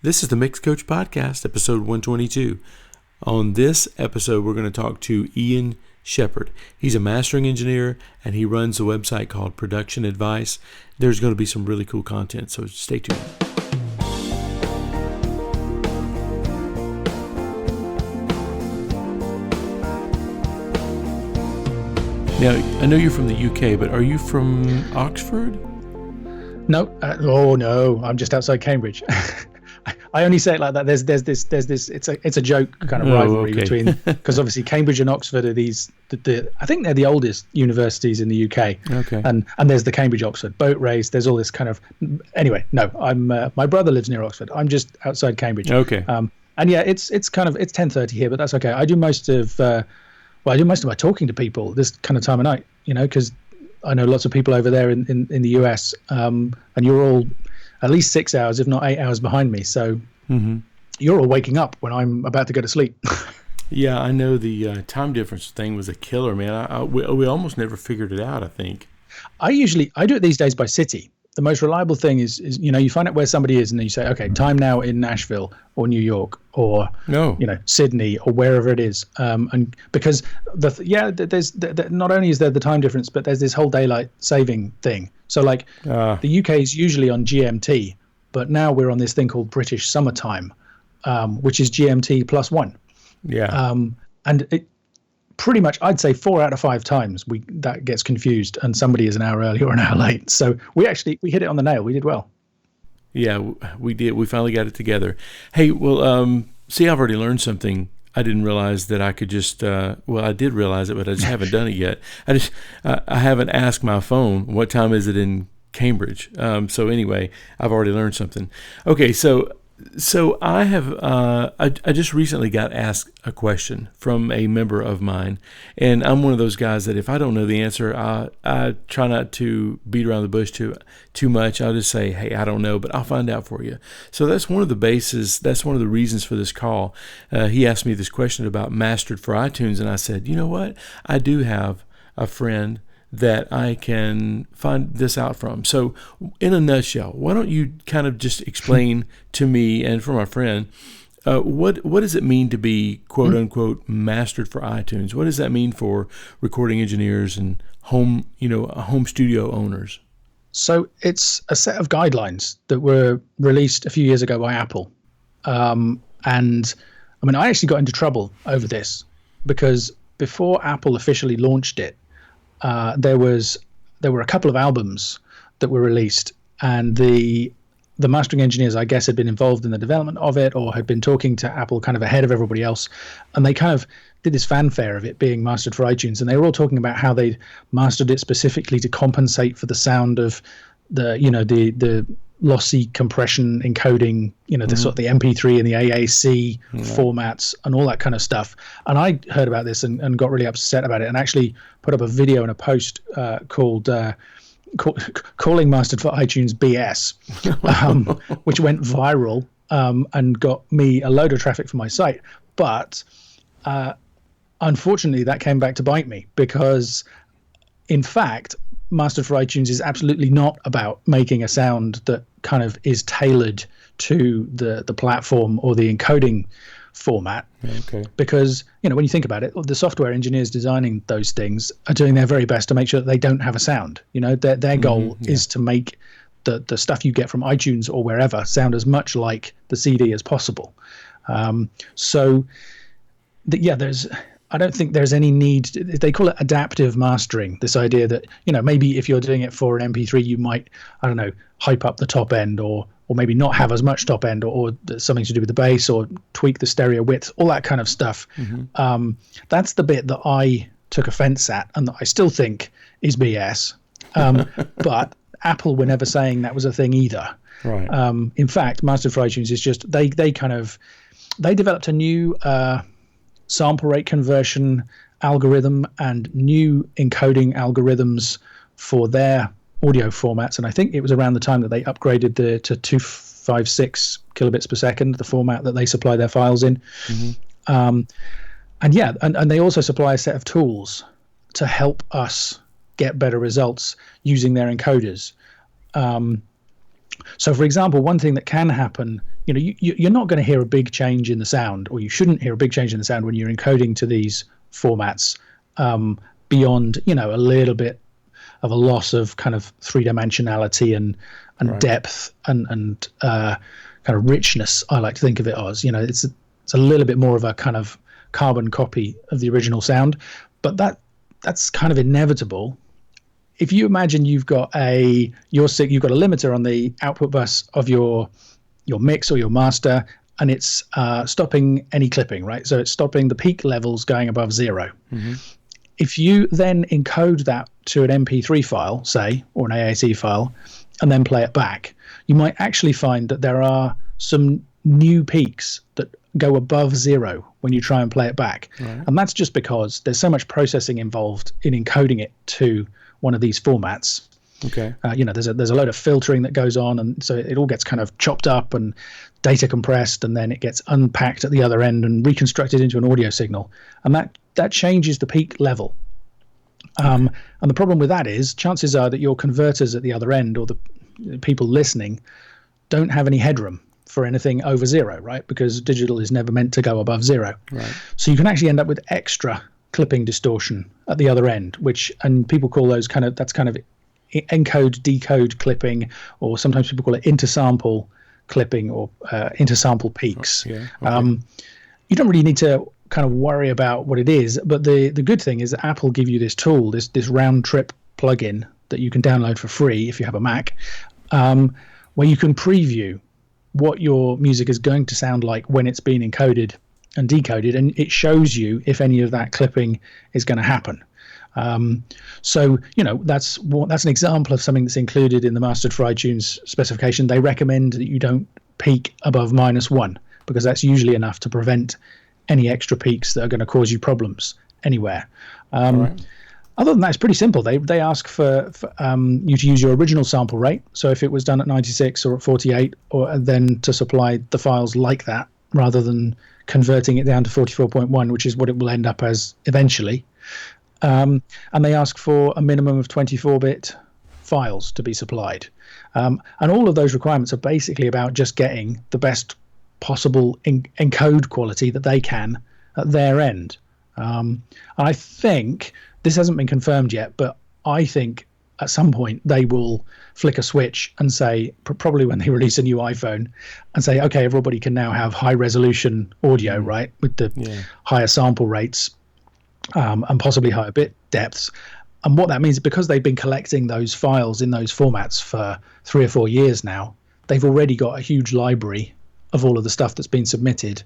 This is the MixCoach Podcast, episode 122. On this episode, we're going to talk to Ian Shepard. He's a mastering engineer, and he runs a website called Production Advice. There's going to be some really cool content, so stay tuned. Now, I know you're from the UK, but are you from Oxford? No, no, I'm just outside Cambridge. I only say it like that. There's this. It's a joke kind of rivalry between, because obviously Cambridge and Oxford are I think they're the oldest universities in the UK. Okay. And there's the Cambridge Oxford boat race. There's all this kind of. Anyway, no, I'm my brother lives near Oxford. I'm just outside Cambridge. Okay. And yeah, it's 10:30 here, but that's okay. I do most of my talking to people this kind of time of night, because I know lots of people over there in the US, and you're all at least 6 hours, if not 8 hours behind me. So you're all waking up when I'm about to go to sleep. Yeah, I know the time difference thing was a killer, man. We almost never figured it out, I think. I do it these days by city. The most reliable thing is you find out where somebody is and then you say, okay, time now in Nashville or New York or Sydney or wherever it is. And because there's not only is there the time difference, but there's this whole daylight saving thing. So like the UK is usually on GMT, but now we're on this thing called British Summertime, which is GMT +1. Yeah. And it pretty much, I'd say 4 out of 5 times that gets confused and somebody is an hour early or an hour late. So we hit it on the nail. We did well. Yeah, we did. We finally got it together. Hey, well, see, I've already learned something. I didn't realize that I could just, I did realize it, but I just haven't done it yet. I haven't asked my phone, what time is it in Cambridge? So anyway, I've already learned something. Okay, so I have, I just recently got asked a question from a member of mine, and I'm one of those guys that if I don't know the answer, I try not to beat around the bush too much. I'll just say, hey, I don't know, but I'll find out for you. So that's one of the reasons for this call. He asked me this question about Mastered for iTunes, and I said, you know what? I do have a friend that I can find this out from. So in a nutshell, why don't you kind of just explain to me and for my friend, what does it mean to be quote unquote mastered for iTunes? What does that mean for recording engineers and home studio owners? So it's a set of guidelines that were released a few years ago by Apple. And I mean, I actually got into trouble over this because before Apple officially launched it, there were a couple of albums that were released, and the mastering engineers, I guess, had been involved in the development of it or had been talking to Apple kind of ahead of everybody else, and they kind of did this fanfare of it being mastered for iTunes, and they were all talking about how they'd mastered it specifically to compensate for the sound of the lossy compression encoding, the sort of the MP3 and the AAC formats and all that kind of stuff. And I heard about this and got really upset about it and actually put up a video and a post called calling mastered for iTunes BS, which went viral and got me a load of traffic for my site. But unfortunately, that came back to bite me because, in fact, Mastered for iTunes is absolutely not about making a sound that kind of is tailored to the platform or the encoding format. Okay. Because, when you think about it, the software engineers designing those things are doing their very best to make sure that they don't have a sound. Their goal is to make the stuff you get from iTunes or wherever sound as much like the CD as possible. I don't think there's any need. They call it adaptive mastering, this idea that, maybe if you're doing it for an MP3, you might, I don't know, hype up the top end or maybe not have as much top end or something to do with the bass or tweak the stereo width, all that kind of stuff. That's the bit that I took offense at and that I still think is BS. But Apple were never saying that was a thing either. Right. In fact, Mastered for iTunes is just, they developed a new sample rate conversion algorithm and new encoding algorithms for their audio formats, and I think it was around the time that they upgraded to 256 kilobits per second, the format that they supply their files in. And they also supply a set of tools to help us get better results using their encoders. So for example, one thing that can happen you're not going to hear a big change in the sound, or you shouldn't hear a big change in the sound when you're encoding to these formats, beyond, a little bit of a loss of kind of three-dimensionality and Right. depth and kind of richness. I like to think of it as, it's a little bit more of a kind of carbon copy of the original sound, but that's kind of inevitable. If you imagine you've got a limiter on the output bus of your mix or your master, and it's stopping any clipping, right? So it's stopping the peak levels going above 0. Mm-hmm. If you then encode that to an MP3 file, say, or an AAC file, and then play it back, you might actually find that there are some new peaks that go above 0 when you try and play it back. Right. And that's just because there's so much processing involved in encoding it to one of these formats. Okay. There's a load of filtering that goes on, and so it all gets kind of chopped up and data compressed, and then it gets unpacked at the other end and reconstructed into an audio signal, and that changes the peak level. And the problem with that is chances are that your converters at the other end, or the people listening, don't have any headroom for anything over 0, right? Because digital is never meant to go above 0. Right. So you can actually end up with extra clipping distortion at the other end, and people call those that's kind of encode decode clipping, or sometimes people call it intersample clipping, or intersample peaks. Yeah. Okay. You don't really need to kind of worry about what it is, but the good thing is that Apple give you this tool, this round trip plugin that you can download for free if you have a Mac, where you can preview what your music is going to sound like when it's been encoded and decoded, and it shows you if any of that clipping is going to happen. So that's an example of something that's included in the Mastered for iTunes specification. They recommend that you don't peak above -1, because that's usually enough to prevent any extra peaks that are going to cause you problems anywhere. Right. Other than that, it's pretty simple. They ask for you to use your original sample rate. So if it was done at 96 or at 48, or then to supply the files like that, rather than converting it down to 44.1, which is what it will end up as eventually. And they ask for a minimum of 24-bit files to be supplied. And all of those requirements are basically about just getting the best possible encode quality that they can at their end. I think, this hasn't been confirmed yet, but I think at some point they will flick a switch and say, probably when they release a new iPhone, and say, okay, everybody can now have high resolution audio, right, with the higher sample rates, and possibly higher bit depths. And what that means, because they've been collecting those files in those formats for 3 or 4 years now, they've already got a huge library of all of the stuff that's been submitted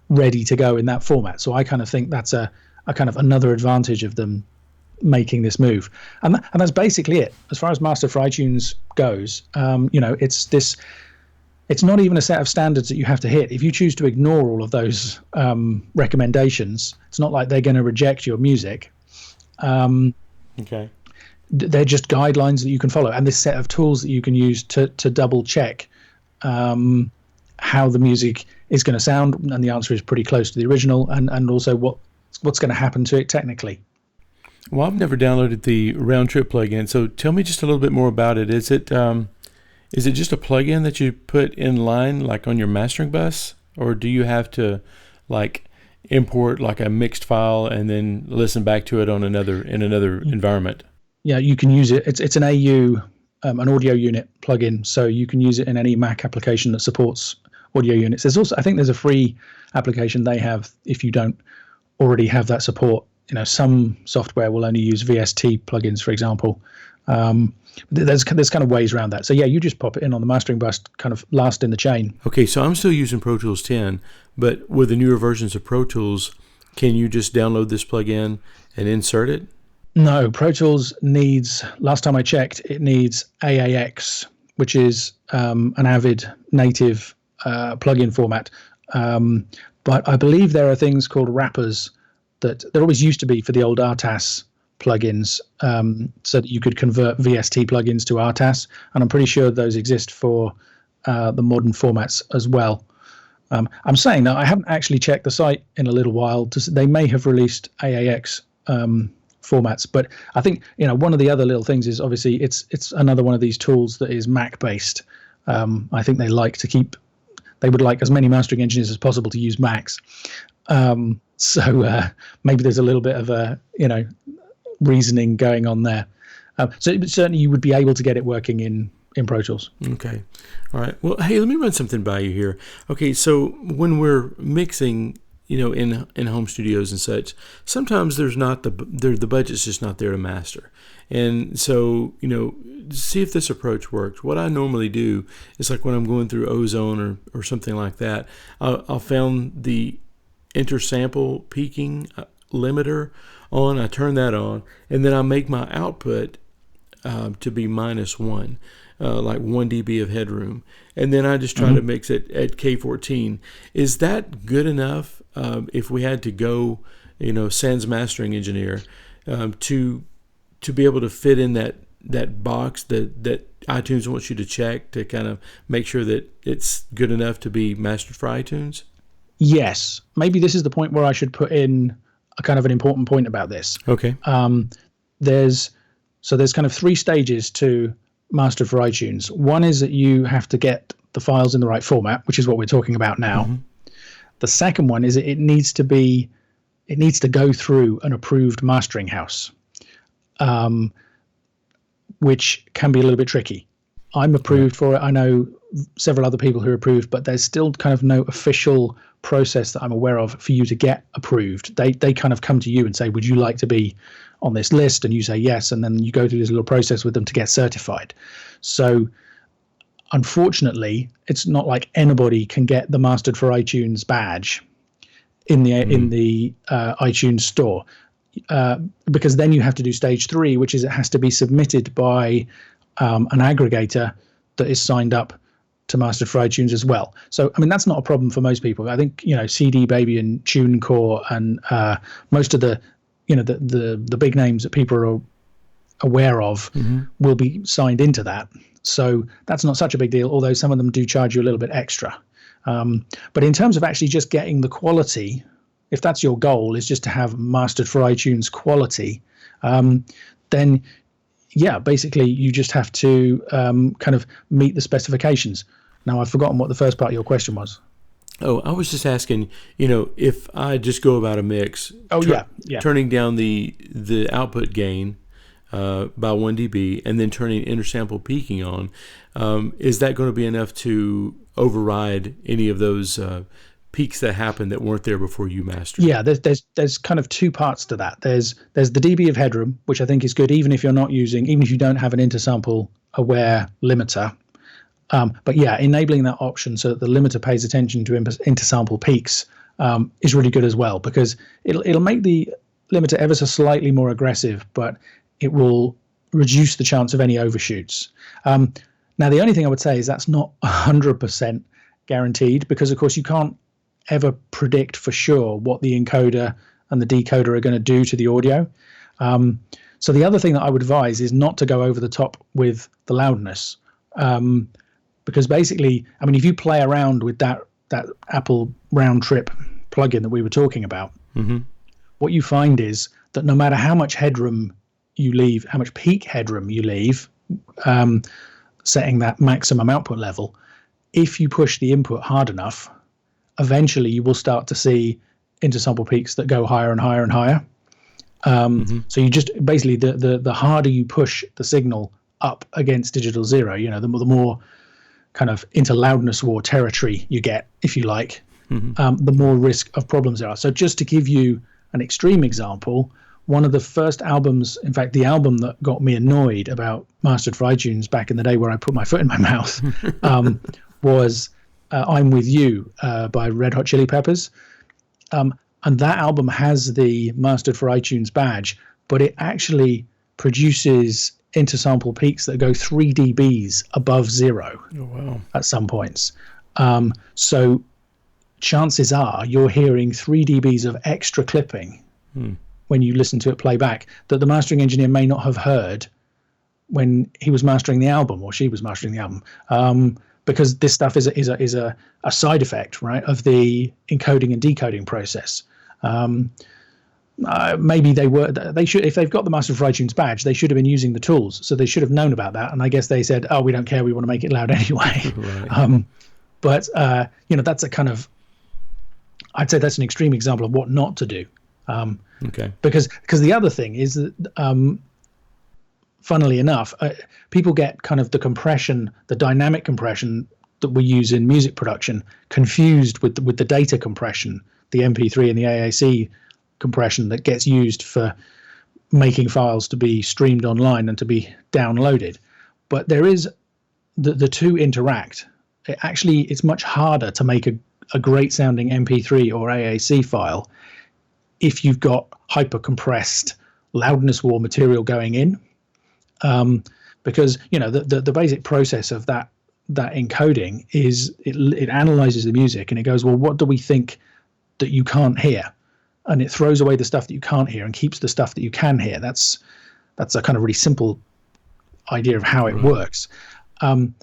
ready to go in that format. So I kind of think that's a kind of another advantage of them making this move. And that's basically it. As far as Master for iTunes goes, it's not even a set of standards that you have to hit. If you choose to ignore all of those recommendations, it's not like they're going to reject your music. Okay. They're just guidelines that you can follow, and this set of tools that you can use to double check how the music is going to sound. And the answer is pretty close to the original, and also what's going to happen to it technically. Well, I've never downloaded the round trip plugin, so tell me just a little bit more about it. Is it just a plugin that you put in line, like on your mastering bus, or do you have to like import like a mixed file and then listen back to it in another environment? Yeah, you can use it. It's an AU, an audio unit plugin, so you can use it in any Mac application that supports audio units. I think there's a free application they have if you don't already have that support. Some software will only use VST plugins, for example. There's kind of ways around that. So yeah, you just pop it in on the mastering bus, kind of last in the chain. Okay, so I'm still using Pro Tools 10, but with the newer versions of Pro Tools, can you just download this plugin and insert it? No, Pro Tools needs, last time I checked, it needs AAX, which is an Avid native plugin format. But I believe there are things called wrappers that there always used to be for the old RTAS plugins, so that you could convert VST plugins to RTAS, and I'm pretty sure those exist for the modern formats as well. I'm saying that I haven't actually checked the site in a little while. They may have released AAX formats, but I think one of the other little things is obviously it's another one of these tools that is Mac based. I think they like to keep they would like as many mastering engineers as possible to use Max. So maybe there's a little bit of a, reasoning going on there. So certainly you would be able to get it working in Pro Tools. Okay. All right. Well, hey, let me run something by you here. Okay. So when we're mixing, in home studios and such, sometimes there's not the budget's just not there to master. And so, see if this approach works. What I normally do is, like when I'm going through Ozone or something like that, I'll found the intersample peaking limiter on. I turn that on, and then I make my output to be -1, like 1 dB of headroom, and then I just try to mix it at K14. Is that good enough? If we had to go, sans mastering engineer, to be able to fit in that box that iTunes wants you to check to kind of make sure that it's good enough to be mastered for iTunes? Yes. Maybe this is the point where I should put in a kind of an important point about this. Okay. There's kind of 3 stages to master for iTunes. One is that you have to get the files in the right format, which is what we're talking about now. Mm-hmm. The second one is it needs to go through an approved mastering house, which can be a little bit tricky. I'm approved for it. I know several other people who are approved, but there's still kind of no official process that I'm aware of for you to get approved. They kind of come to you and say, would you like to be on this list? And you say yes, and then you go through this little process with them to get certified. So unfortunately, it's not like anybody can get the Mastered for iTunes badge in the iTunes store, because then you have to do stage 3, which is it has to be submitted by an aggregator that is signed up to Mastered for iTunes as well. So I mean, that's not a problem for most people. I think CD Baby and TuneCore and most of the the big names that people are aware of will be signed into that. So that's not such a big deal, although some of them do charge you a little bit extra. But in terms of actually just getting the quality, if that's your goal, is just to have Mastered for iTunes quality, then yeah, basically you just have to kind of meet the specifications. Now I've forgotten what the first part of your question was. Oh, I was just asking, if I just go about a mix, turning down the output gain by 1 dB and then turning intersample peaking on, is that going to be enough to override any of those peaks that happened that weren't there before you mastered? Yeah, there's kind of 2 parts to that. There's the dB of headroom, which I think is good, even if you don't have an intersample aware limiter. But yeah, enabling that option so that the limiter pays attention to intersample peaks is really good as well, because it'll make the limiter ever so slightly more aggressive, but it will reduce the chance of any overshoots. Now, the only thing I would say is that's not 100% guaranteed, because of course you can't ever predict for sure what the encoder and the decoder are going to do to the audio. So the other thing that I would advise is not to go over the top with the loudness. Because basically, I mean, if you play around with that Apple round trip plugin that we were talking about, what you find is that no matter how much headroom you leave, how much peak headroom you leave, setting that maximum output level, if you push the input hard enough, eventually you will start to see intersample peaks that go higher and higher and higher. So you just basically, the harder you push the signal up against digital zero, the more kind of into loudness war territory you get, if you like, the more risk of problems there are. So just to give you an extreme example, one of the first albums, in fact, the album that got me annoyed about Mastered for iTunes back in the day where I put my foot in my mouth, was I'm With You by Red Hot Chili Peppers. And that album has the Mastered for iTunes badge, but it actually produces intersample peaks that go 3 dBs above 0 at some points. So chances are you're hearing 3 dBs of extra clipping when you listen to it play back that the mastering engineer may not have heard when he was mastering the album or she was mastering the album, because this stuff is a side effect, right, of the encoding and decoding process. Maybe they should, if they've got the Master for iTunes badge, they should have been using the tools, so they should have known about that. And I guess they said, "Oh, we don't care. We want to make it loud anyway." Right. But that's a kind of, I'd say that's an extreme example of what not to do. Okay. Because the other thing is that, funnily enough, people get kind of the compression, the dynamic compression that we use in music production, confused with the data compression, the MP3 and the AAC compression that gets used for making files to be streamed online and to be downloaded. But there is the two interact. It's much harder to make a great sounding MP3 or AAC file if you've got hyper compressed loudness war material going in, because the basic process of that encoding is it analyzes the music and it goes, well, what do we think that you can't hear, and it throws away the stuff that you can't hear and keeps the stuff that you can hear. That's a kind of really simple idea of how it works. And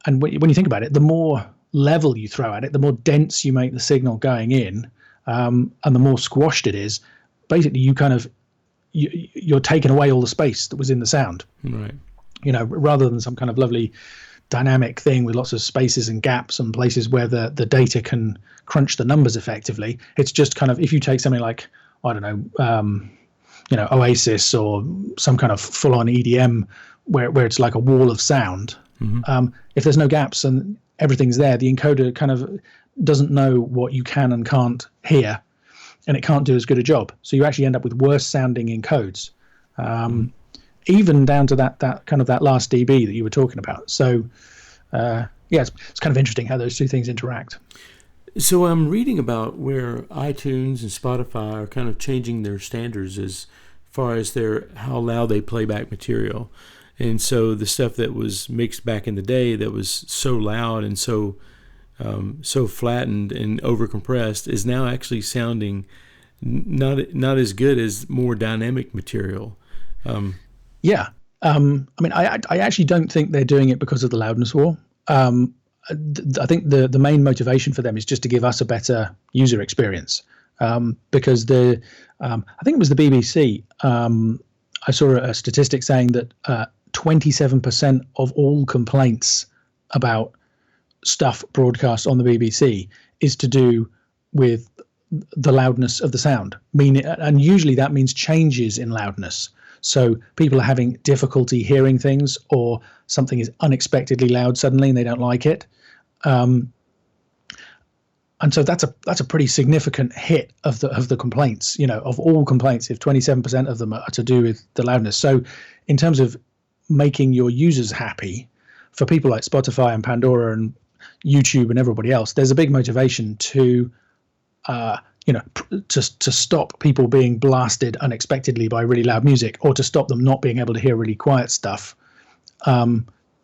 when you think about it, the more level you throw at it, the more dense you make the signal going in, and the more squashed it is. Basically, you're taking away all the space that was in the sound. Right. Rather than some kind of lovely dynamic thing with lots of spaces and gaps and places where the data can crunch the numbers effectively. It's just kind of, if you take something like, I don't know, Oasis or some kind of full-on EDM where it's like a wall of sound. Mm-hmm. If there's no gaps and everything's there, the encoder kind of doesn't know what you can and can't hear, and it can't do as good a job. So you actually end up with worse sounding encodes, even down to that kind of that last dB that you were talking about. So it's kind of interesting how those two things interact. So I'm reading about where iTunes and Spotify are kind of changing their standards as far as how loud they play back material. And so the stuff that was mixed back in the day that was so loud and so flattened and overcompressed is now actually sounding not as good as more dynamic material. I actually don't think they're doing it because of the loudness war. I think the main motivation for them is just to give us a better user experience. Because I think it was the BBC. I saw a statistic saying that 27% of all complaints about stuff broadcast on the BBC is to do with the loudness of the sound. And usually that means changes in loudness. So people are having difficulty hearing things, or something is unexpectedly loud suddenly and they don't like it. And so that's a pretty significant hit of the complaints, of all complaints, if 27% of them are to do with the loudness. So in terms of making your users happy, for people like Spotify and Pandora and YouTube and everybody else, there's a big motivation to stop people being blasted unexpectedly by really loud music, or to stop them not being able to hear really quiet stuff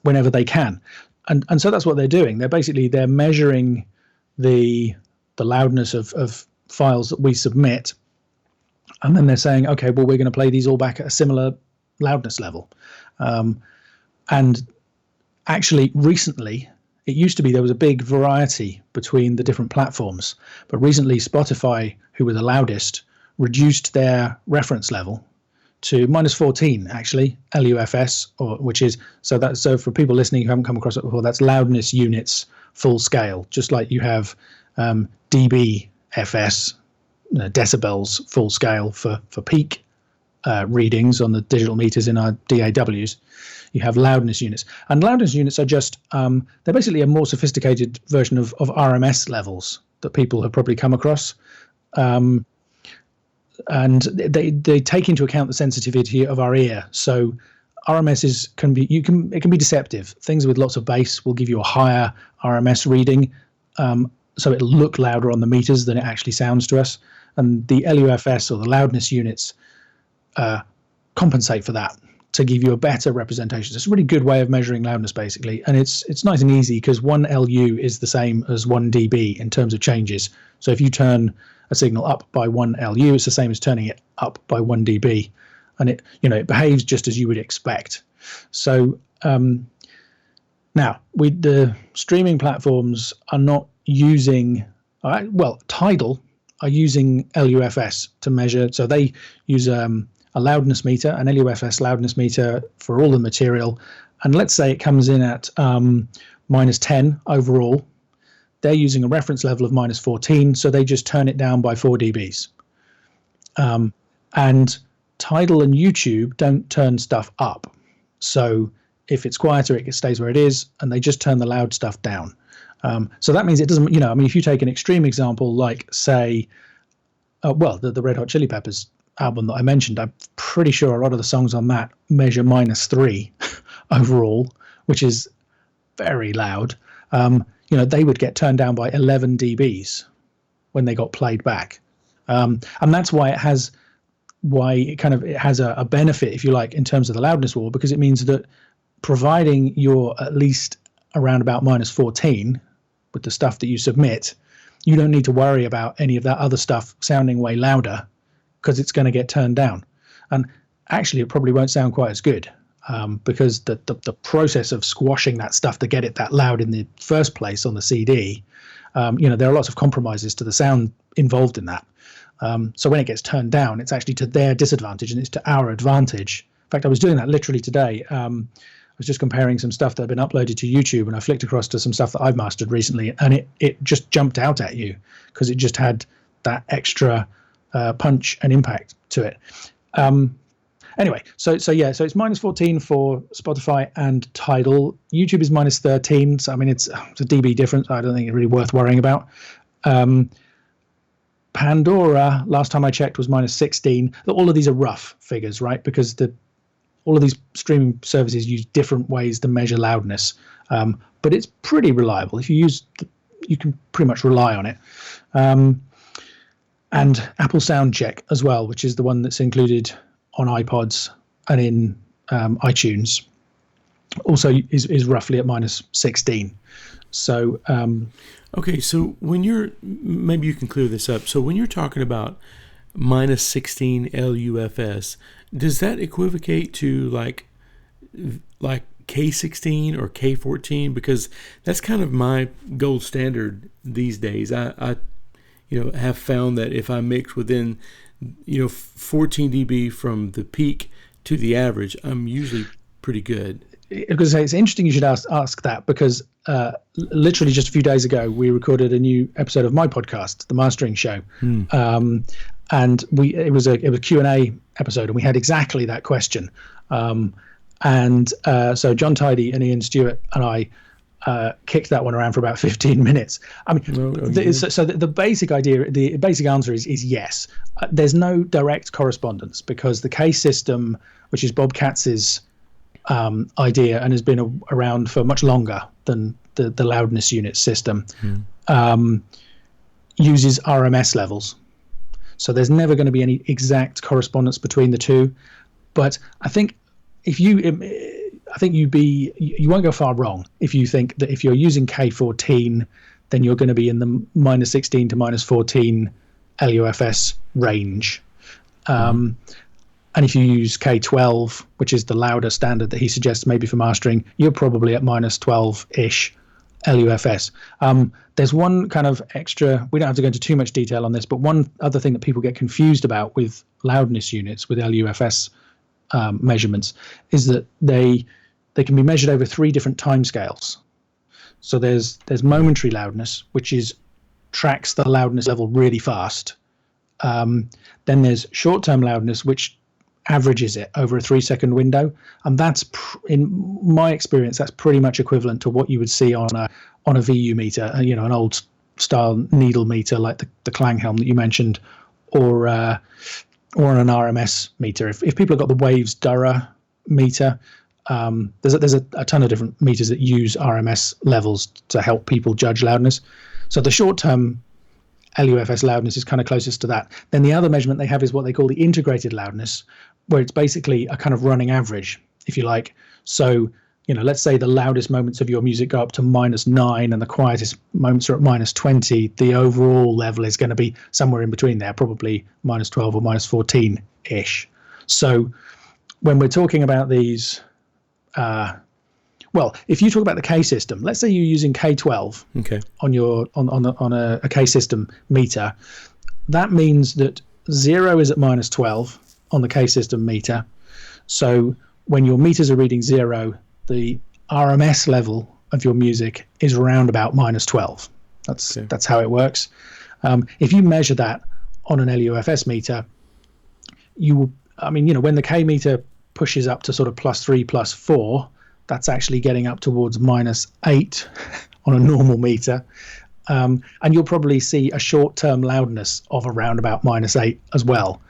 whenever they can. And so that's what they're doing. They're measuring the loudness of files that we submit, and then they're saying, okay, well, we're going to play these all back at a similar loudness level. And actually, recently, it used to be there was a big variety between the different platforms, but recently Spotify, who were the loudest, reduced their reference level to -14, actually, LUFS, so for people listening who haven't come across it before, that's loudness units full scale, just like you have dBFS, decibels full scale for peak readings on the digital meters in our DAWs. You have loudness units, and loudness units are just they're basically a more sophisticated version of RMS levels that people have probably come across, and they take into account the sensitivity of our ear. So RMS can be deceptive. Things with lots of bass will give you a higher RMS reading, so it'll look louder on the meters than it actually sounds to us. And the LUFS, or the loudness units, compensate for that to give you a better representation. So it's a really good way of measuring loudness, basically. And it's nice and easy because 1 LU is the same as 1 dB in terms of changes. So if you turn a signal up by 1 LU, it's the same as turning it up by 1 dB. And it behaves just as you would expect. So now the streaming platforms are not using, Tidal are using LUFS to measure. So they use a loudness meter, an LUFS loudness meter for all the material. And let's say it comes in at -10 overall. they're using a reference level of minus 14, so they just turn it down by 4 dBs. And Tidal and YouTube don't turn stuff up. So if it's quieter, it stays where it is, and they just turn the loud stuff down. So that means it doesn't, if you take an extreme example, like say, the Red Hot Chili Peppers album that I mentioned, I'm pretty sure a lot of the songs on that measure minus 3 overall, which is very loud. They would get turned down by 11 dBs when they got played back. And that's why it has a benefit, if you like, in terms of the loudness war, because it means that providing you're at least around about minus 14 with the stuff that you submit, you don't need to worry about any of that other stuff sounding way louder, because it's going to get turned down. And actually, it probably won't sound quite as good, because the process of squashing that stuff to get it that loud in the first place on the CD, there are lots of compromises to the sound involved in that. So when it gets turned down, it's actually to their disadvantage and it's to our advantage. In fact, I was doing that literally today. I was just comparing some stuff that had been uploaded to YouTube, and I flicked across to some stuff that I've mastered recently, and it just jumped out at you because it just had that extra punch and impact to it. Anyway, so it's minus 14 for Spotify and Tidal. YouTube is minus 13. So, I mean, it's a dB difference. I don't think it's really worth worrying about. Pandora, last time I checked, was minus 16. All of these are rough figures, right? Because all of these streaming services use different ways to measure loudness. But it's pretty reliable. If you use, you can pretty much rely on it. And Apple Soundcheck as well, which is the one that's included on iPods and in iTunes, also is roughly at minus 16. So okay, so when maybe you can clear this up. So when you're talking about minus 16 LUFS, does that equivocate to like K16 or K14? Because that's kind of my gold standard these days. I have found that if I mix within 14 dB from the peak to the average, I'm usually pretty good. Because it's interesting you should ask that, because literally just a few days ago we recorded a new episode of my podcast, The Mastering Show, and it was a Q&A episode, and we had exactly that question. So John Tidy and Ian Stewart and I kicked that one around for about 15 minutes. I mean, the basic idea, the basic answer is yes. There's no direct correspondence, because the K system, which is Bob Katz's idea and has been around for much longer than the loudness unit system, uses RMS levels. So there's never going to be any exact correspondence between the two. But I think you won't go far wrong if you think that if you're using K14, then you're going to be in the minus 16 to minus 14 LUFS range. And if you use K12, which is the louder standard that he suggests maybe for mastering, you're probably at minus 12-ish LUFS. There's one kind of extra, we don't have to go into too much detail on this, but one other thing that people get confused about with loudness units, with LUFS measurements, is that they can be measured over 3 different timescales. So there's momentary loudness, which tracks the loudness level really fast. Then there's short-term loudness, which averages it over a 3-second window, and that's in my experience, that's pretty much equivalent to what you would see on a VU meter, an old style needle meter like the Klanghelm that you mentioned, or on an RMS meter. If people have got the Waves Dura meter, there's a ton of different meters that use RMS levels to help people judge loudness. So the short-term LUFS loudness is kind of closest to that. Then the other measurement they have is what they call the integrated loudness, where it's basically a kind of running average, if you like. So, let's say the loudest moments of your music go up to -9 and the quietest moments are at -20. The overall level is going to be somewhere in between there, probably -12 or -14-ish. So when we're talking about these, if you talk about the K system, let's say you're using K12 on a K system meter, that means that 0 is at -12 on the K system meter. So when your meters are reading 0, the RMS level of your music is around about -12. That's how it works. If you measure that on an LUFS meter, when the K meter pushes up to sort of +3, +4, that's actually getting up towards -8 on a normal meter. And you'll probably see a short-term loudness of around about -8 as well.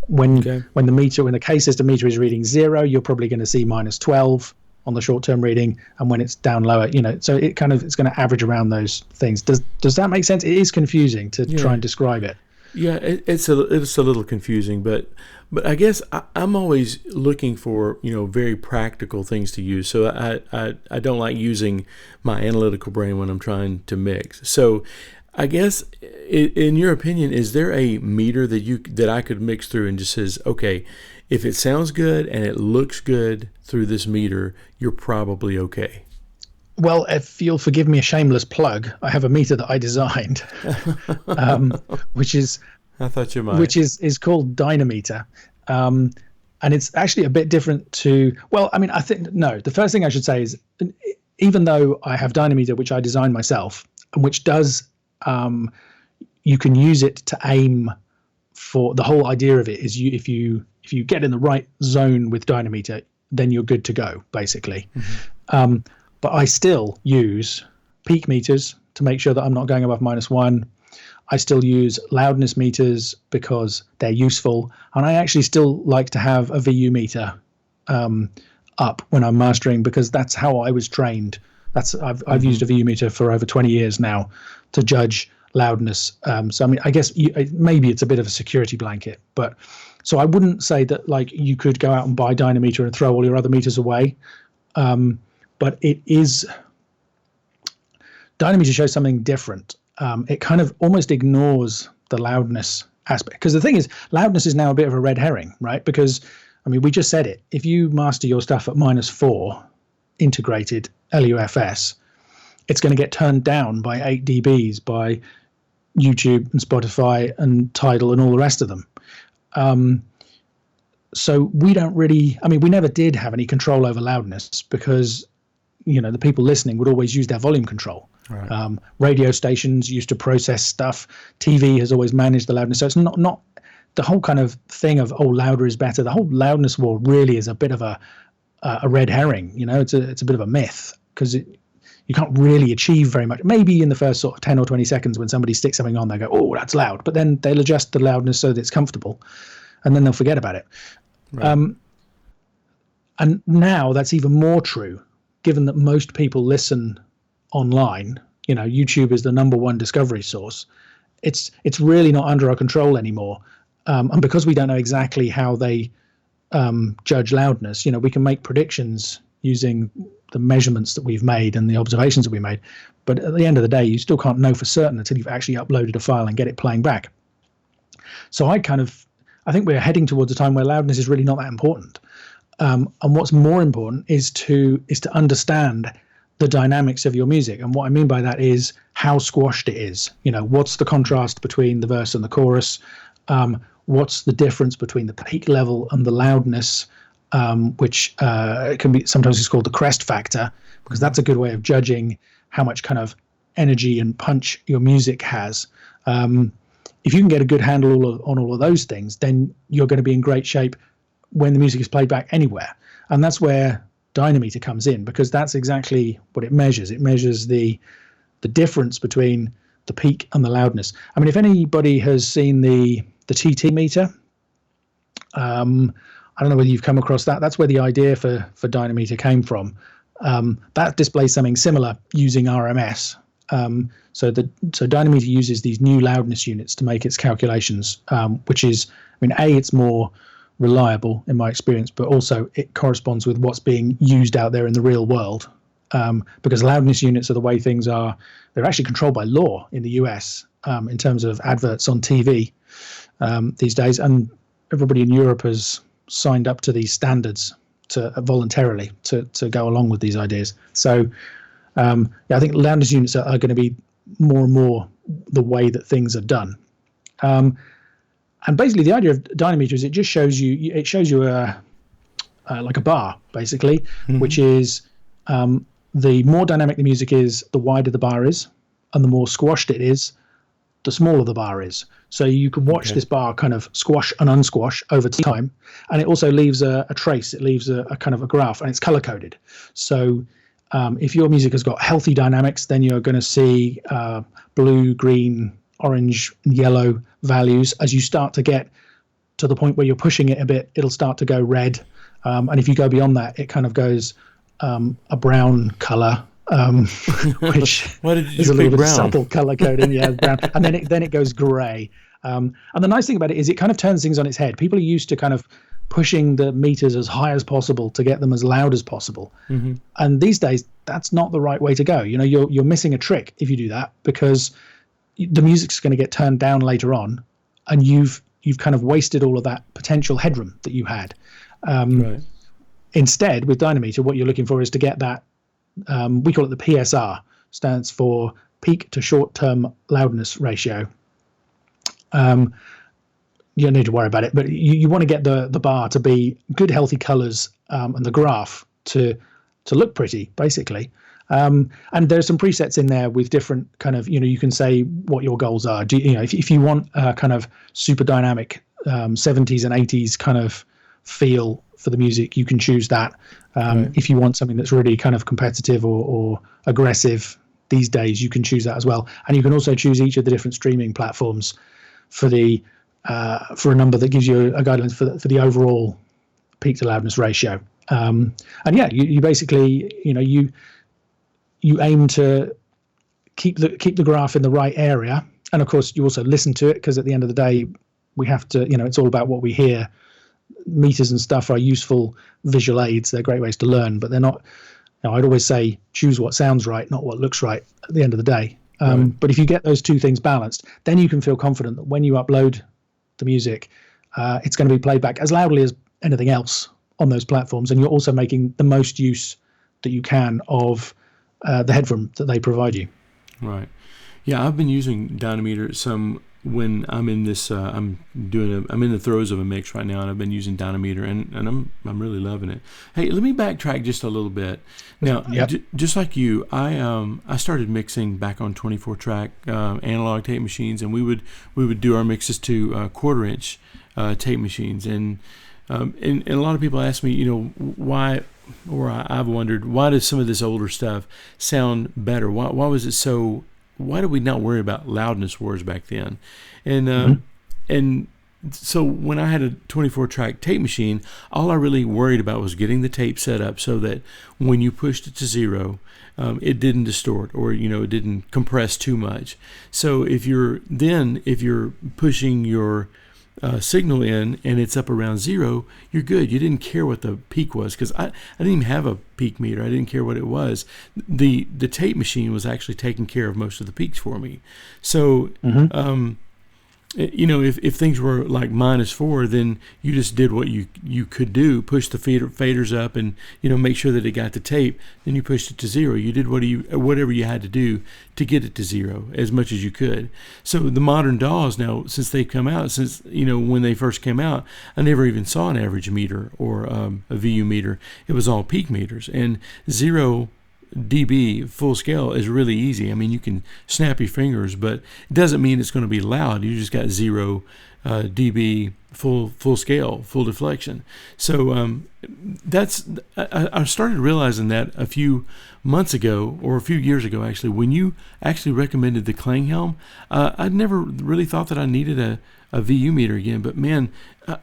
When the K system meter is reading 0, you're probably going to see -12 on the short-term reading, and when it's down lower, so it's going to average around those things. Does that make sense? It is confusing to try and describe it. Yeah, it's a little confusing, but I guess I'm always looking for very practical things to use. So I don't like using my analytical brain when I'm trying to mix. So I guess in your opinion, is there a meter that I could mix through and just says, okay, if it sounds good and it looks good through this meter, you're probably okay? Well, if you'll forgive me a shameless plug, I have a meter that I designed, which is I thought you might. Which is called Dinah Meter, and it's actually a bit different to. Well, I think no. The first thing I should say is, even though I have Dinah Meter, which I designed myself, and which does, you can use it to aim for. The whole idea of it is if you get in the right zone with Dinah Meter, then you're good to go, basically. Mm-hmm. But I still use peak meters to make sure that I'm not going above -1. I still use loudness meters because they're useful. And I actually still like to have a VU meter up when I'm mastering, because that's how I was trained. I've used a VU meter for over 20 years now to judge loudness. So, I guess maybe it's a bit of a security blanket. But so I wouldn't say that like you could go out and buy Dinah Meter and throw all your other meters away. But Dinah Meter shows something different. It kind of almost ignores the loudness aspect. Because the thing is, loudness is now a bit of a red herring, right? Because, we just said it. If you master your stuff at -4 integrated LUFS, it's going to get turned down by 8 dBs by YouTube and Spotify and Tidal and all the rest of them. So we don't really, we never did have any control over loudness because, the people listening would always use their volume control. Right. Radio stations used to process stuff. TV has always managed the loudness. So it's not the whole kind of thing of, louder is better. The whole loudness war really is a bit of a red herring. It's a bit of a myth because you can't really achieve very much. Maybe in the first sort of 10 or 20 seconds when somebody sticks something on, they go, oh, that's loud. But then they'll adjust the loudness so that it's comfortable, and then they'll forget about it. Right. And now that's even more true, given that most people listen online. YouTube is the #1 discovery source. It's really not under our control anymore. And because we don't know exactly how they judge loudness, we can make predictions using the measurements that we've made and the observations that we made. But at the end of the day, you still can't know for certain until you've actually uploaded a file and get it playing back. So I think we're heading towards a time where loudness is really not that important. And what's more important is to understand the dynamics of your music. And what I mean by that is how squashed it is. What's the contrast between the verse and the chorus? What's the difference between the peak level and the loudness, which can be sometimes it's called the crest factor, because that's a good way of judging how much kind of energy and punch your music has. If you can get a good handle on all of those things, then you're going to be in great shape when the music is played back anywhere. And that's where Dinah Meter comes in, because that's exactly what it measures. It measures the difference between the peak and the loudness. If anybody has seen the TT meter, I don't know whether you've come across that. That's where the idea for Dinah Meter came from. That displays something similar using RMS. So Dinah Meter uses these new loudness units to make its calculations, which is, it's more reliable in my experience, but also it corresponds with what's being used out there in the real world. Because loudness units are the way things are. They're actually controlled by law in the US in terms of adverts on TV these days. And everybody in Europe has signed up to these standards voluntarily to go along with these ideas. So I think loudness units are going to be more and more the way that things are done. And basically the idea of Dinah Meter is it just shows you like a bar, basically, mm-hmm. which is the more dynamic the music is, the wider the bar is. and the more squashed it is, the smaller the bar is. So you can watch this bar kind of squash and unsquash over time, and it also leaves a trace. It leaves a kind of a graph, and it's color coded. So if your music has got healthy dynamics, then you're going to see blue, green, orange, and yellow values. As you start to get to the point where you're pushing it a bit, it'll start to go red. And if you go beyond that, it kind of goes a brown color, which is a little bit of subtle color coding. Yeah, brown. And then it goes gray. And the nice thing about it is it kind of turns things on its head. People are used to kind of pushing the meters as high as possible to get them as loud as possible. Mm-hmm. And these days, that's not the right way to go. You know, you're missing a trick if you do that, because the music's going to get turned down later on, and you've kind of wasted all of that potential headroom that you had. Right. Instead, with Dynameter, what you're looking for is to get that, we call it the PSR, stands for peak to short-term loudness ratio. You don't need to worry about it, but you want to get the bar to be good, healthy colors, and the graph to look pretty, basically. And there's some presets in there with different kind of, you can say what your goals are. If you want a kind of super dynamic 70s and 80s kind of feel for the music, you can choose that. Right. If you want something that's really kind of competitive or aggressive these days, you can choose that as well. And you can also choose each of the different streaming platforms for a number that gives you a guidelines for the overall peak to loudness ratio. And yeah, you basically, you aim to keep the graph in the right area. And of course, you also listen to it, because at the end of the day, we have to, it's all about what we hear. Meters and stuff are useful visual aids. They're great ways to learn, but they're not, I'd always say choose what sounds right, not what looks right at the end of the day. Right. But if you get those two things balanced, then you can feel confident that when you upload the music, it's going to be played back as loudly as anything else on those platforms. And you're also making the most use that you can of the headroom that they provide you. Right. Yeah, I've been using Dynameter some when I'm in this. I'm in the throes of a mix right now, and I've been using Dynameter, and I'm really loving it. Hey, let me backtrack just a little bit. Now, just like you, I started mixing back on 24-track analog tape machines, and we would do our mixes to 1/4-inch tape machines, and a lot of people ask me, why. Or I've wondered, why does some of this older stuff sound better? Why was it so? Why did we not worry about loudness wars back then? And and so when I had a 24-track tape machine, all I really worried about was getting the tape set up so that when you pushed it to 0, it didn't distort, or it didn't compress too much. So if you're pushing your signal in and it's up around 0, you're good. You didn't care what the peak was, because I didn't even have a peak meter. I didn't care what it was. The tape machine was actually taking care of most of the peaks for me. So if things were like -4, then you just did what you could do, push the faders up, and make sure that it got the tape. Then you pushed it to 0. You did whatever you had to do to get it to 0 as much as you could. So the modern DAWs now, since they've come out, when they first came out, I never even saw an average meter or a VU meter. It was all peak meters, and 0 dB full scale is really easy. I mean, you can snap your fingers, but it doesn't mean it's going to be loud. You just got 0 dB full scale, full deflection. So I started realizing that a few months ago, or a few years ago actually, when you actually recommended the Klanghelm. I'd never really thought that I needed a VU meter again, but man,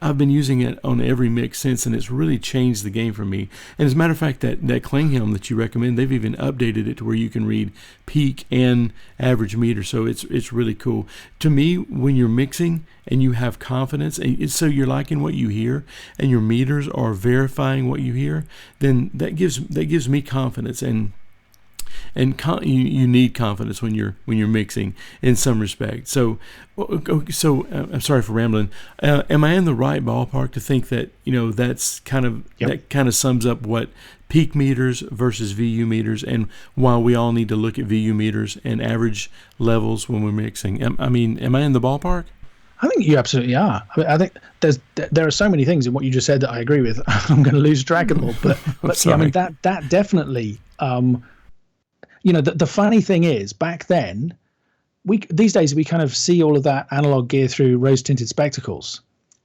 I've been using it on every mix since, and it's really changed the game for me. And as a matter of fact, that Klanghelm that you recommend, they've even updated it to where you can read peak and average meter, so it's really cool. To me, when you're mixing and you have confidence, and so you're liking what you hear, and your meters are verifying what you hear, then that gives me confidence, and you need confidence when you're mixing in some respect. So I'm sorry for rambling. Am I in the right ballpark to think that that's that kind of sums up what peak meters versus VU meters, and why we all need to look at VU meters and average levels when we're mixing? Am I in the ballpark? I think you absolutely are. I think there are so many things in what you just said that I agree with. I'm going to lose track of them all, but yeah, I mean that definitely. The funny thing is, back then, these days we kind of see all of that analog gear through rose-tinted spectacles.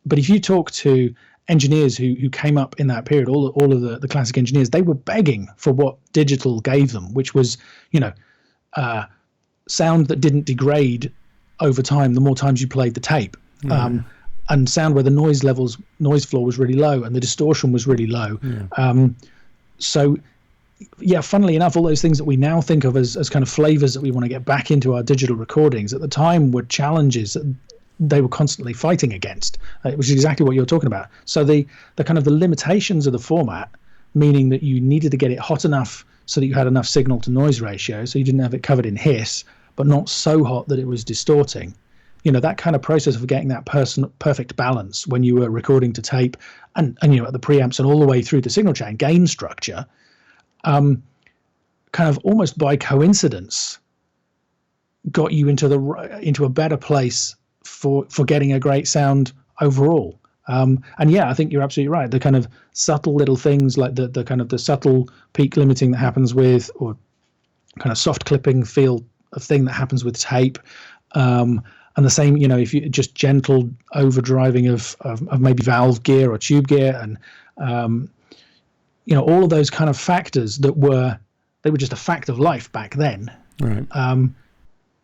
But if you talk to engineers who came up in that period, all of the classic engineers, they were begging for what digital gave them, which was, sound that didn't degrade over time the more times you played the tape. And sound where the noise floor was really low and the distortion was really low. So funnily enough, all those things that we now think of as kind of flavors that we want to get back into our digital recordings at the time were challenges that they were constantly fighting against, which is exactly what you're talking about. So the kind of the limitations of the format, meaning that you needed to get it hot enough so that you had enough signal to noise ratio, so you didn't have it covered in hiss, but not so hot that it was distorting. That kind of process of getting that perfect balance when you were recording to tape and at the preamps and all the way through the signal chain gain structure, kind of almost by coincidence got you into a better place for getting a great sound overall. I think you're absolutely right. The kind of subtle little things like the kind of the subtle peak limiting that happens with, or kind of soft clipping feel of thing that happens with tape, and the same, if you just gentle overdriving of maybe valve gear or tube gear, and all of those kind of factors they were just a fact of life back then. Right.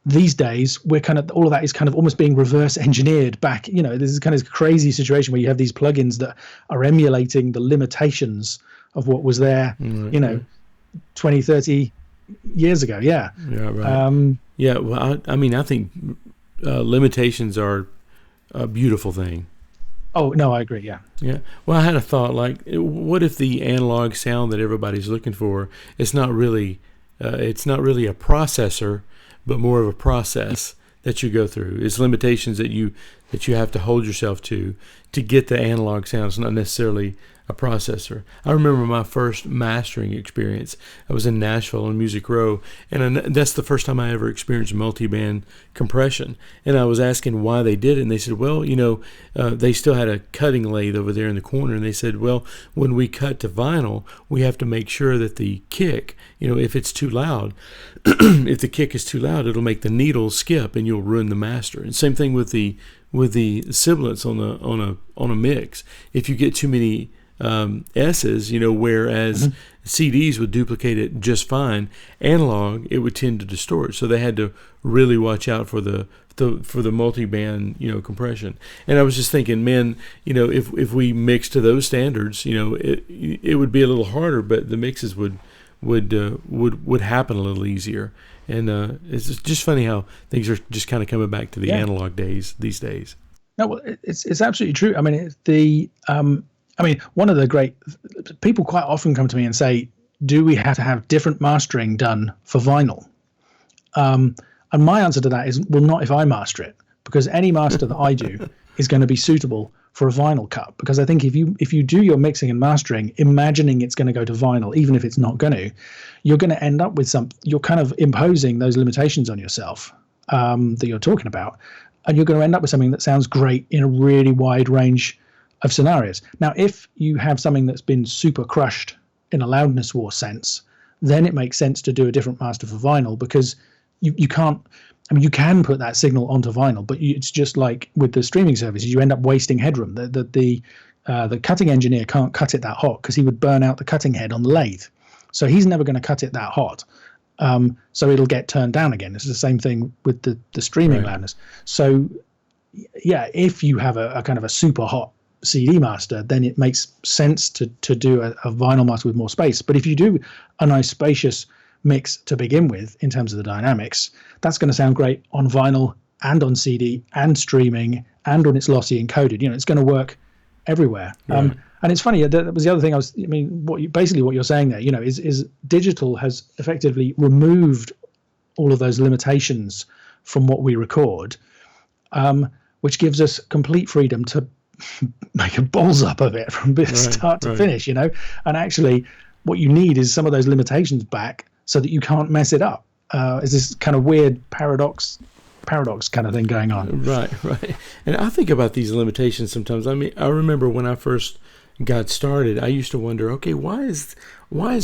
These days, we're kind of all of that is kind of almost being reverse engineered back. This is kind of a crazy situation where you have these plugins that are emulating the limitations of what was there, 20, 30 years ago. Yeah. Yeah. Right. Well, I think limitations are a beautiful thing. Oh no, I agree. Yeah. Yeah. Well, I had a thought, like, what if the analog sound that everybody's looking for is not really a processor, but more of a process that you go through? It's limitations that you have to hold yourself to get the analog sound. It's not necessarily a processor. I remember my first mastering experience. I was in Nashville on Music Row, and that's the first time I ever experienced multi-band compression. And I was asking why they did it, and they said, well, they still had a cutting lathe over there in the corner, and they said, well, when we cut to vinyl, we have to make sure that the kick, if it's too loud, if the kick is too loud, it'll make the needle skip, and you'll ruin the master. And same thing with the sibilants on a mix. If you get too many S's, whereas CDs would duplicate it just fine, analog it would tend to distort. So they had to really watch out for the multi-band compression. And I was just thinking, man, if we mix to those standards, it would be a little harder, but the mixes would happen a little easier. And it's just funny how things are just kind of coming back to the analog days these days. No, well, it's absolutely true. I mean, one of the great people quite often come to me and say, do we have to have different mastering done for vinyl? And my answer to that is, well, not if I master it, because any master that I do is going to be suitable for a vinyl cut. Because I think if you do your mixing and mastering, imagining it's going to go to vinyl, even if it's not going to, you're going to end up with you're kind of imposing those limitations on yourself that you're talking about. And you're going to end up with something that sounds great in a really wide range of scenarios. Now, if you have something that's been super crushed in a loudness war sense, then it makes sense to do a different master for vinyl, because you can't, you can put that signal onto vinyl, but it's just like with the streaming services, you end up wasting headroom. The cutting engineer can't cut it that hot because he would burn out the cutting head on the lathe. So he's never going to cut it that hot. So it'll get turned down again. It's the same thing with the streaming loudness. So yeah, if you have a kind of a super hot CD master, then it makes sense to do a vinyl master with more space. But if you do a nice spacious mix to begin with in terms of the dynamics, that's going to sound great on vinyl and on CD and streaming and on its lossy encoded. It's going to work everywhere. Right. And it's funny, that was the other thing what you're saying there, is digital has effectively removed all of those limitations from what we record, which gives us complete freedom to make a balls up of it from start to finish, and actually what you need is some of those limitations back so that you can't mess it up. Is this kind of weird paradox kind of thing going on. Right. And I think about these limitations sometimes. I remember when I first got started, I used to wonder, okay, why is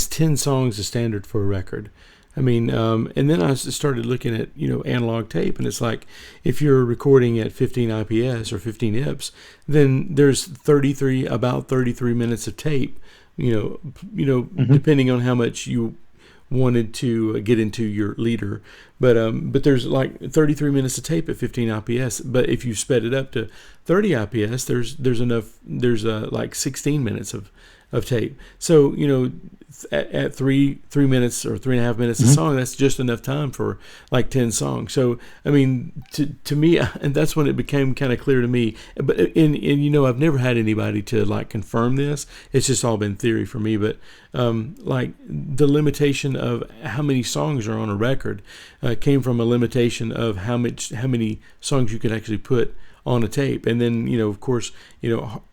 10 songs the standard for a record? I mean, and then I started looking at, analog tape, and it's like if you're recording at 15 IPS or 15 IPS, then there's about 33 minutes of tape, depending on how much you wanted to get into your leader, but there's like 33 minutes of tape at 15 IPS. But if you sped it up to 30 IPS, there's like 16 minutes of tape. So at 3 minutes or 3.5 minutes a song, that's just enough time for like 10 songs. So I mean, to me, and that's when it became kind of clear to me. But I've never had anybody to like confirm this. It's just all been theory for me. But like the limitation of how many songs are on a record came from a limitation of how many songs you could actually put on a tape. And then, of course,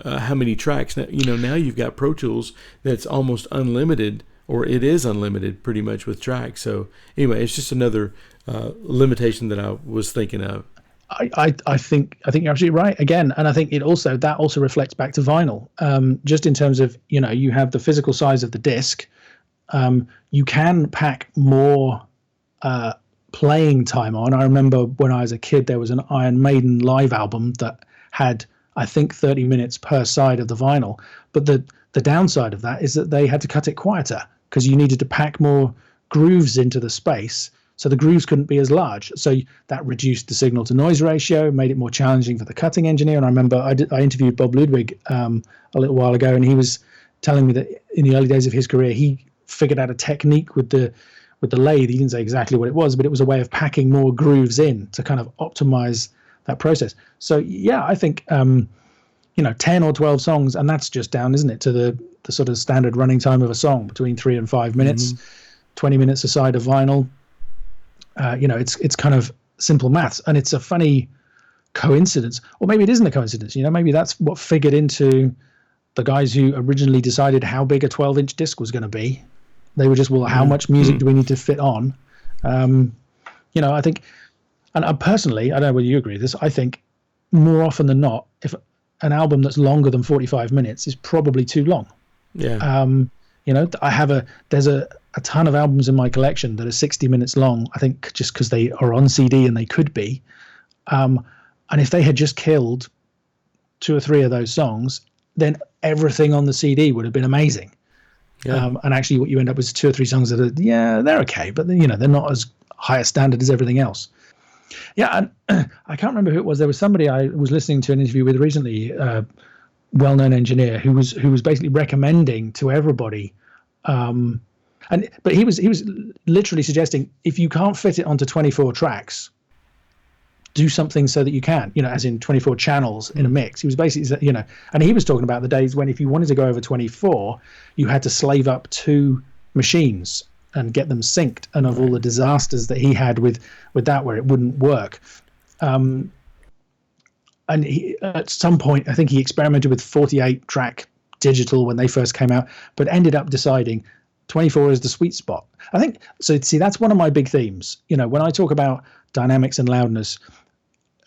how many tracks. Now you've got Pro Tools that's almost unlimited, or it is unlimited pretty much with tracks. So anyway, it's just another limitation that I was thinking of. I think you're absolutely right again. And I think that also reflects back to vinyl, just in terms of, you have the physical size of the disc. You can pack more playing time on. I remember when I was a kid, there was an Iron Maiden live album that had, I think, 30 minutes per side of the vinyl. But the downside of that is that they had to cut it quieter because you needed to pack more grooves into the space. So the grooves couldn't be as large. So that reduced the signal to noise ratio, made it more challenging for the cutting engineer. And I remember I interviewed Bob Ludwig a little while ago, and he was telling me that in the early days of his career, he figured out a technique with the lathe. He didn't say exactly what it was, but it was a way of packing more grooves in to kind of optimize that process. So yeah, I think 10 or 12 songs, and that's just down, isn't it, to the sort of standard running time of a song, between 3 and 5 minutes, 20 minutes a side of vinyl. It's kind of simple maths, and it's a funny coincidence, or maybe it isn't a coincidence. Maybe that's what figured into the guys who originally decided how big a 12-inch disc was going to be. They were just, how much music do we need to fit on? I think, and personally, I don't know whether you agree with this, I think more often than not, if an album that's longer than 45 minutes is probably too long. Yeah. There's a ton of albums in my collection that are 60 minutes long, I think just because they are on CD and they could be. And if they had just killed 2 or 3 of those songs, then everything on the CD would have been amazing. Yeah. And actually what you end up with is 2 or 3 songs that are, they're okay, but they're not as high a standard as everything else. Yeah, and I can't remember who it was. There was somebody I was listening to an interview with recently, a well-known engineer who was basically recommending to everybody, but he was literally suggesting, if you can't fit it onto 24 tracks, do something so that you can, as in 24 channels in a mix. He was basically, and he was talking about the days when if you wanted to go over 24, you had to slave up 2 machines and get them synced, and of all the disasters that he had with that, where it wouldn't work. And he, at some point, I think he experimented with 48 track digital when they first came out, but ended up deciding 24 is the sweet spot. I think, so see, that's one of my big themes. When I talk about dynamics and loudness,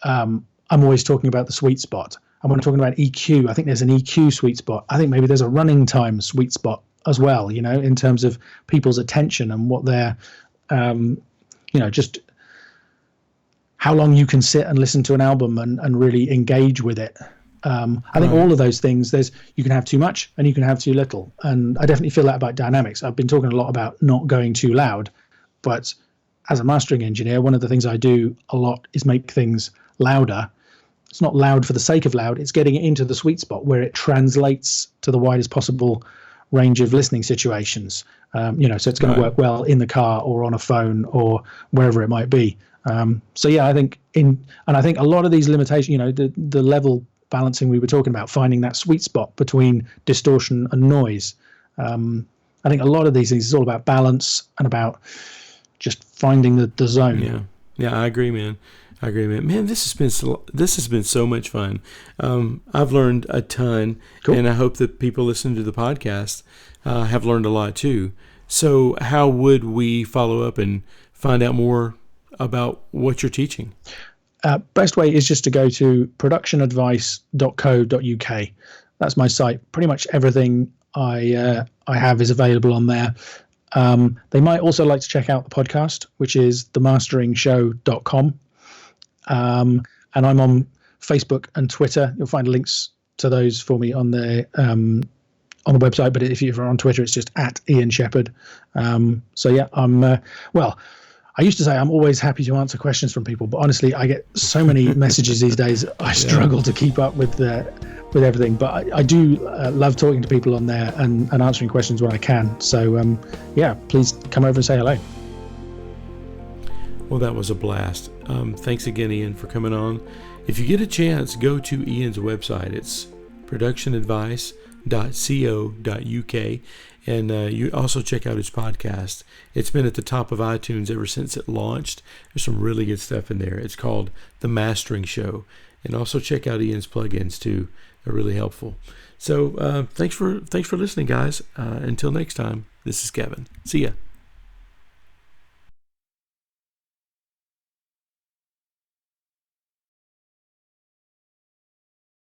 I'm always talking about the sweet spot. And when I'm talking about EQ, I think there's an EQ sweet spot. I think maybe there's a running time sweet spot as well, in terms of people's attention and what they're, just how long you can sit and listen to an album and really engage with it. I think all of those things, you can have too much and you can have too little. And I definitely feel that about dynamics. I've been talking a lot about not going too loud, but as a mastering engineer, one of the things I do a lot is make things louder. It's not loud for the sake of loud. It's getting it into the sweet spot where it translates to the widest possible range of listening situations. So it's going to work well in the car or on a phone or wherever it might be. I think I think a lot of these limitations, the level balancing we were talking about, finding that sweet spot between distortion and noise. I think a lot of these things is all about balance and about just finding the zone. Yeah, I agree, man. Man, this has been so much fun. I've learned a ton, cool. And I hope that people listening to the podcast have learned a lot too. So how would we follow up and find out more about what you're teaching? Best way is just to go to productionadvice.co.uk. That's my site. Pretty much everything I have is available on there. They might also like to check out the podcast, which is themasteringshow.com. And I'm on Facebook and Twitter. You'll find links to those for me on the website. But if you're on Twitter, it's just at Ian Shepherd. So yeah, I used to say I'm always happy to answer questions from people, but honestly, I get so many messages these days. I struggle to keep up with everything. But I do love talking to people on there and answering questions when I can. So please come over and say hello. Well, that was a blast. Thanks again, Ian, for coming on. If you get a chance, go to Ian's website. It's productionadvice.co.uk. And you also check out his podcast. It's been at the top of iTunes ever since it launched. There's some really good stuff in there. It's called The Mastering Show. And also check out Ian's plugins too. They're really helpful. So thanks for listening, guys. Until next time, this is Kevin. See ya.